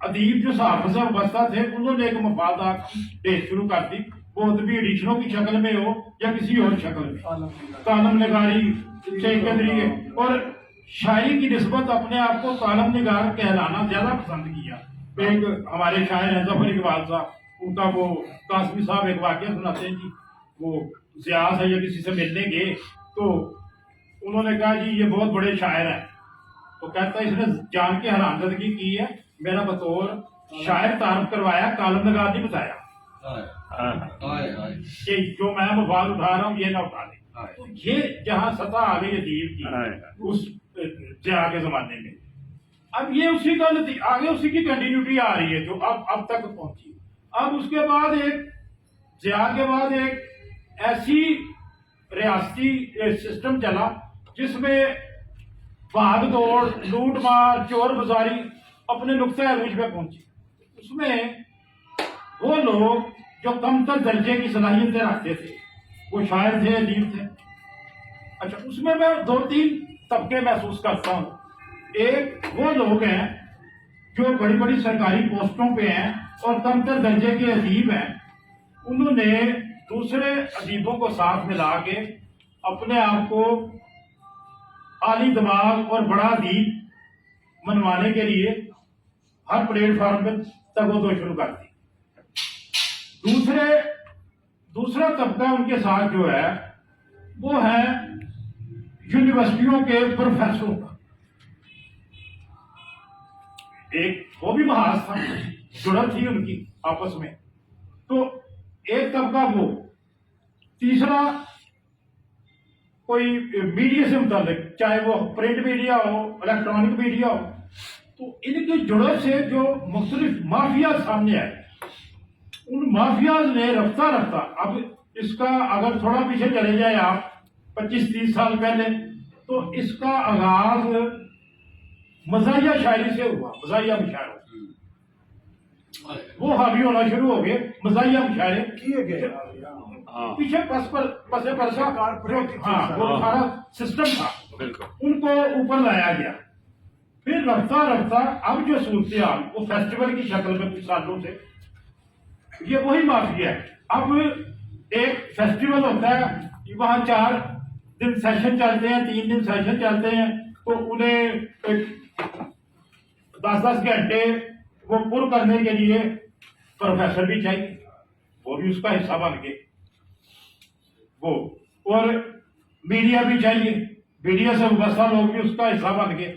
ادیب جو صحافت سے وابستہ تھے انہوں نے ایک مفادات ڈیٹ شروع کر دی، وہ ادبی ایڈیشنوں کی شکل میں ہو یا کسی اور شکل میں، کالم نگاری سے کے ذریعے، اور شاعری کی نسبت اپنے آپ کو کالم نگار کہلانا زیادہ پسند کیا۔ ایک ہمارے شاعر ہیں ظفر اقبال صاحب، ان کا وہ قاسمی صاحب ایک واقعہ سناتے ہیں جی، وہ ضیاء ہے یا کسی سے ملنے گئے تو انہوں نے کہا جی یہ بہت بڑے شاعر ہیں، تو کہتا ہے اس نے جان کے حرامزدگی کی ہے، میرا بطور شاعر تعارف کروایا، کالم نگار نہیں بتایا کہ جو میں مفاد اٹھا رہا ہوں یہ نہ اٹھا لیں۔ تو یہ جہاں سطح آ گئی ادیب کی اس ضیاء کے زمانے میں، اب یہ اسی کا آگے اسی کی کنٹینیوٹی آ رہی ہے جو اب تک پہنچی۔ اب اس کے بعد ایک ضیاء کے بعد ایک ایسی ریاستی سسٹم چلا جس میں بھاگ دوڑ، لوٹ مار، چور بازاری اپنے نقطۂ عروج پہ پہنچی۔ اس میں وہ لوگ جو کم تر درجے کی صلاحیتیں رکھتے تھے، وہ شاعر تھے، ادیب تھے۔ اچھا، اس میں دو تین طبقے محسوس کرتا ہوں۔ ایک وہ لوگ ہیں جو بڑی بڑی سرکاری پوسٹوں پہ ہیں اور کم تر درجے کے ادیب ہیں، انہوں نے دوسرے ادیبوں کو ساتھ ملا کے اپنے آپ کو عالی دماغ اور بڑا ادیب منوانے کے لیے ہر پلیٹ فارم پہ تگ و دو شروع کر دی۔ دوسرا طبقہ ان کے ساتھ جو ہے وہ ہے یونیورسٹیوں کے پروفیسروں کا، ایک وہ بھی محاذ تھا، جڑت تھی ان کی آپس میں، تو ایک طبقہ وہ، تیسرا کوئی میڈیا سے متعلق، چاہے وہ پرنٹ میڈیا ہو، الیکٹرانک میڈیا ہو، تو ان کی جڑت سے جو مختلف مافیا سامنے آئے، ان مافیاز نے رفتہ رفتہ، اب اس کا اگر تھوڑا پیچھے چلے جائے آپ 25-30 سال پہلے، تو اس کا آغاز مزاحیہ شاعری سے ہوا، مزاحیہ مشاعرے، وہ حاوی ہونا شروع ہو گئے، مزاحیہ مشاعرے کیے گئے، پیچھے پسے پرسا وہ سارا سسٹم تھا، ان کو اوپر لایا گیا۔ پھر رفتہ رفتہ اب جو صورتحال وہ فیسٹیول کی شکل میں کچھ سالوں سے، یہ وہی مافیا ہے۔ اب ایک فیسٹیول ہوتا ہے، وہاں 4 دن سیشن چلتے ہیں، 3 دن سیشن چلتے ہیں، تو انہیں 10-10 گھنٹے وہ پر کرنے کے لیے پروفیسر بھی چاہیے، وہ بھی اس کا حصہ بن گئے، وہ اور میڈیا بھی چاہیے، میڈیا سے وابستہ لوگ بھی اس کا حصہ بن گئے،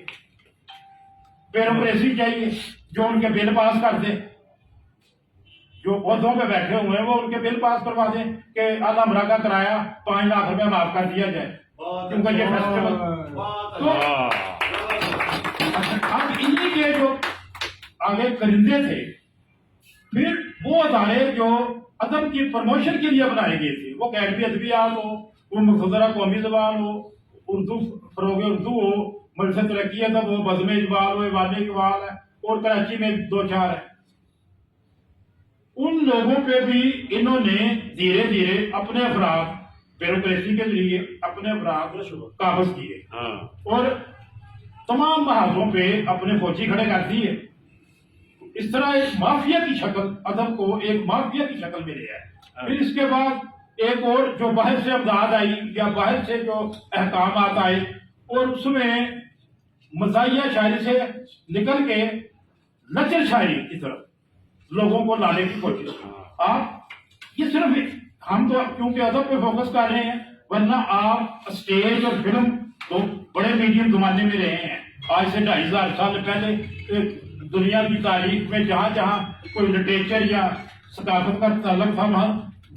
بیوروکریسی چاہیے جو ان کے بل پاس کر دیں، جو عہدوں پہ بیٹھے ہوئے ہیں وہ ان کے بل پاس کروا دیں کہ الحمرہ کا کرایہ 5 لاکھ روپے معاف کر دیا جائے کیونکہ یہ فیسٹیول۔ تو اب انہی کے جو آگے کرندے تھے، پھر وہ ادارے جو ادب کی پروموشن کے لیے بنائے گئے تھے، وہ اکیڈمی ادبیات ہو، وہ مختصرہ قومی زبان ہو، اردو فروغ اردو ہو، مجلس ترقی ادب ہو، بزم اقبال ہو، ایوان اقبال ہے، اور کراچی میں 2-4 ہیں، ان لوگوں پہ بھی انہوں نے دھیرے دھیرے اپنے افراد بیوروکریسی کے ذریعے اپنے افراد قابض کیے اور تمام محاذوں پہ اپنے فوجی کھڑے کر دیے۔ اس طرح ایک مافیا کی شکل، ادب کو ایک مافیا کی شکل میں لیا ہے۔ پھر اس کے بعد ایک اور جو باہر سے امداد آئی یا باہر سے جو احکامات آئے، اور اس میں مزاحیہ شاعری سے نکل کے نثر شاعری کی طرف لوگوں کو لانے کی کوشش کی۔ آپ یہ صرف ہم تو کیونکہ ادب پہ فوکس کر رہے ہیں، ورنہ آپ اسٹیج اور فلم تو بڑے میڈیم زمانے میں رہے ہیں۔ آج سے 2500 سال پہلے دنیا کی تاریخ میں جہاں جہاں کوئی لٹریچر یا ثقافت کا تعلق تھا، وہاں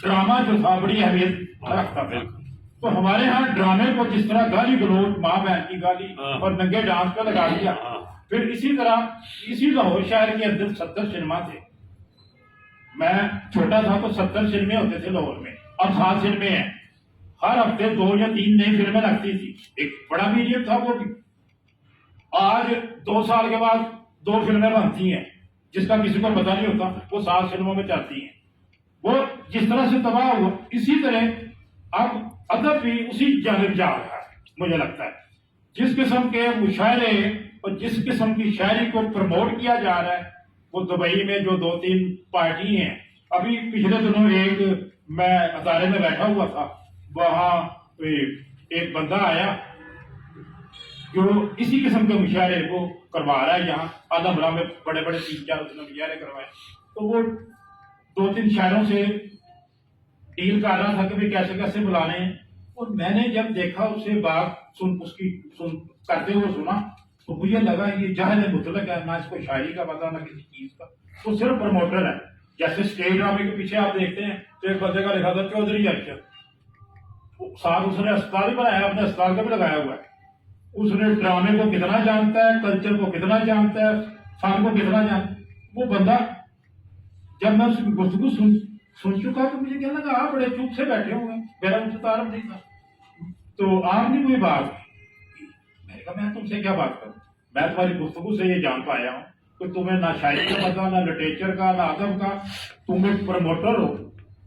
ڈرامہ جو تھا بڑی اہمیت رکھتا تھا۔ تو ہمارے ہاں ڈرامے کو جس طرح گالی گلوچ، ماں بہن کی گالی اور ننگے ڈانس پہ لگا دیا، پھر اسی طرح اسی لاہور شہر کے اندر 70 سنیما تھے۔ میں چھوٹا تھا تو 70 سنیمے ہوتے تھے لاہور میں، اب 7 سنیمے ہیں، ہر ہفتے 2 یا 3 نئی فلمیں لگتی تھی، ایک بڑا میڈیم تھا وہ بھی۔ آج 2 سال کے بعد 2 فلمیں بنتی ہیں جس کا کسی کو پتہ نہیں ہوتا، وہ 7 فلموں میں چلتی ہیں۔ وہ جس طرح سے تباہ ہوا، اسی طرح اب ادب بھی اسی جانب جا رہا ہے۔ مجھے لگتا ہے جس قسم کے مشاعرے اور جس قسم کی شاعری کو پروموٹ کیا جا رہا ہے، وہ دبئی میں جو 2-3 پارٹی ہیں، ابھی پچھلے دنوں ایک میں ادارے میں بیٹھا ہوا تھا، وہاں ایک بندہ آیا جو اسی قسم کے مشاعرے کو کروا رہا ہے یہاں آدم راہ میں، بڑے بڑے 3-4 اس نے مشاعرے کروائے، تو وہ 2-3 شاعروں سے ڈیل کر رہا تھا کہ بھی کیسے کیسے بلانے ہیں، اور میں نے جب دیکھا اسے بات اس کی کرتے ہوئے سنا تو مجھے لگا یہ جاہل مطلق ہے، نہ اس کو شاعری کا پتہ نہ کسی چیز کا، وہ صرف پروموٹر ہے۔ جیسے اسٹیج ڈرامے کے پیچھے آپ دیکھتے ہیں تو ایک بندے کا لکھا تھا چودھری ارشد، ساتھ اس نے اسپتال بھی بنایا، اپنے اسپتال کا بھی لگایا ہوا ہے، اس نے ڈرامے کو کتنا جانتا ہے، کلچر کو کتنا جانتا ہے، فن کو کتنا جانتا ہے۔ وہ بندہ جب میں اس کی گفتگو سن چکا تو مجھے کہنے لگا آپ بڑے چپ سے بیٹھے ہوئے ہیں، میرا ان سے تعارف نہیں تھا، تو آپ نے کوئی بات کی، میں نے کہا میں تم سے کیا بات کروں، میں تمہاری گفتگو سے یہ جان پایا ہوں کہ تمہیں نہ شاعری کا پتا، نہ لٹریچر کا، نہ ادب کا، تم ایک پروموٹر ہو،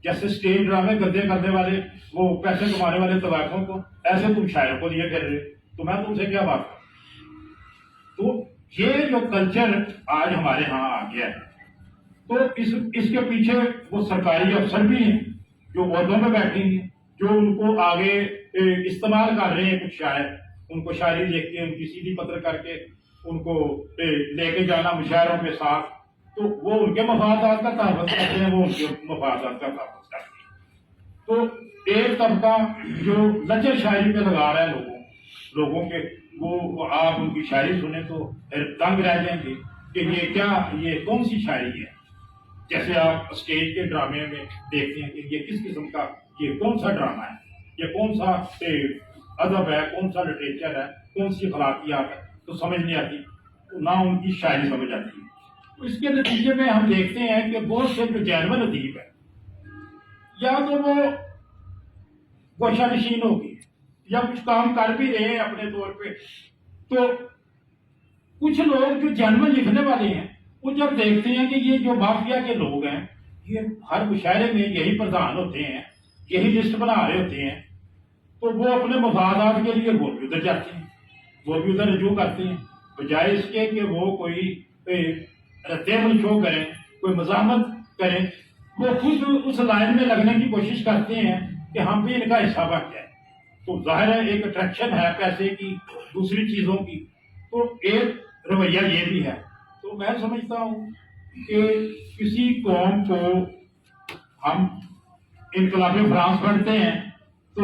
جیسے اسٹیج ڈرامے گندے کرنے والے، وہ پیسے کمانے والے طبقوں کو، ایسے تم شاعروں کو لیے پھر رہے، تو میں تم سے کیا بات کروں۔ تو یہ جو کلچر آج ہمارے ہاں آ گیا ہے، تو اس کے پیچھے وہ سرکاری افسر بھی ہیں جو عہدوں میں بیٹھے ہیں، جو ان کو آگے استعمال کر رہے ہیں، کچھ شاعر ان کو شاعری دیکھ کے ان کی سیدھی پتر کر کے ان کو لے کے جانا مشاعروں کے ساتھ، تو وہ ان کے مفادات کا تحفظ کرتے ہیں، وہ ان کے مفادات کا تحفظ کرتے ہیں۔ تو ایک طبقہ جو لچر شاعری پہ لگا رہا ہے لوگوں کے، وہ آپ ان کی شاعری سنیں تو دنگ رہ جائیں گے کہ یہ کیا، یہ کون سی شاعری ہے۔ جیسے آپ اسٹیج کے ڈرامے میں دیکھتے ہیں کہ یہ کس قسم کا، یہ کون سا ڈرامہ ہے، یہ کون سا ادب ہے، کون سا لٹریچر ہے، کون سی اخلاقیات ہے، تو سمجھ نہیں آتی، نہ ان کی شاعری سمجھ آتی ہے۔ تو اس کے نتیجے میں ہم دیکھتے ہیں کہ بہت سے جو جینون ادیب ہے، یا تو وہ گوشہ نشین ہو گئی یا کچھ کام کر بھی رہے ہیں اپنے طور پہ، تو کچھ لوگ جو جینون لکھنے والے ہیں وہ جب دیکھتے ہیں کہ یہ جو مافیا کے لوگ ہیں یہ ہر مشاعرے میں یہی پردھان ہوتے ہیں، یہی لسٹ بنا رہے ہوتے ہیں، تو وہ اپنے مفادات کے لیے وہ بھی ادھر جاتے ہیں، وہ بھی ادھر رجوع کرتے ہیں، بجائے اس کے کہ وہ کوئی رد عمل شو کریں، کوئی مزاحمت کریں، وہ خود اس لائن میں لگنے کی کوشش کرتے ہیں کہ ہم بھی ان کا حصہ بن جائیں۔ تو ظاہر ہے ایک اٹریکشن ہے پیسے کی، دوسری چیزوں کی، تو ایک رویہ یہ بھی ہے۔ تو میں سمجھتا ہوں کہ کسی قوم کو ہم انقلاب فرانس پڑھتے ہیں تو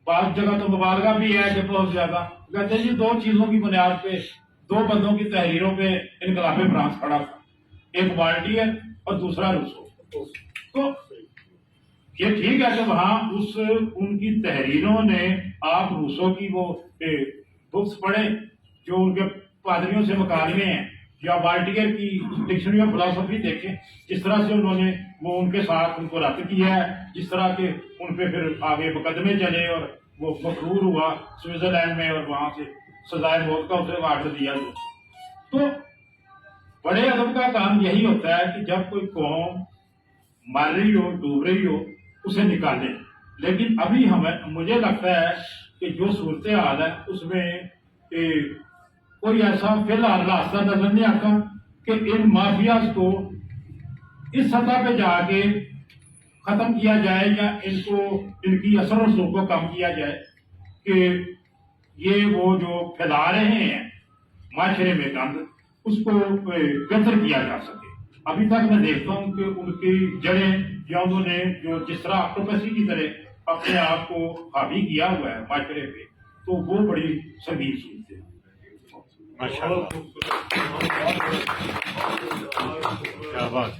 بعض جگہ تو مبالغہ بھی ہے کہ بہت زیادہ کہتے ہیں جی 2 چیزوں کی بنیاد پہ، 2 بندوں کی تحریروں پہ انقلاب فرانس پڑا تھا، ایک والٹیئر اور دوسرا روسو۔ تو یہ ٹھیک ہے کہ وہاں ان کی تحریروں نے آپ روسو کی وہ بکس پڑھیں جو ان کے پادریوں سے مکالمے ہیں، یا والٹیئر کی ڈکشنری آف فلاسفی دیکھیں، جس طرح سے انہوں نے وہ ان کے ساتھ ان کو رد کیا ہے، جس طرح کے ان پہ پھر آگے مقدمے چلے اور وہ مقرور ہوا سوئٹزرلینڈ میں اور وہاں سے سزائے موت کا اسے آرڈر دیا۔ تو بڑے ادب کا کام یہی ہوتا ہے کہ جب کوئی قوم مر رہی ہو، ڈوب رہی ہو، اسے نکالے، لیکن ابھی مجھے لگتا ہے کہ جو صورتحال ہے اس میں کوئی ایسا فی الحال راستہ نظر نہیں آتا کہ ان مافیاز کو اس سطح پہ جا کے ختم کیا جائے یا ان کی اثر و رسوخ کو کم کیا جائے کہ یہ وہ جو پھیلا رہے ہیں معاشرے میں گند، اس کو بہتر کیا جا سکے۔ ابھی تک میں دیکھتا ہوں کہ ان کی جڑیں یا انہوں نے جو جس طرح آکٹوپسی کی طرح اپنے آپ کو حاوی کیا ہوا ہے معاشرے پہ، تو وہ بڑی سنگین صورت ہے۔ ماشاء اللہ، کیا بات۔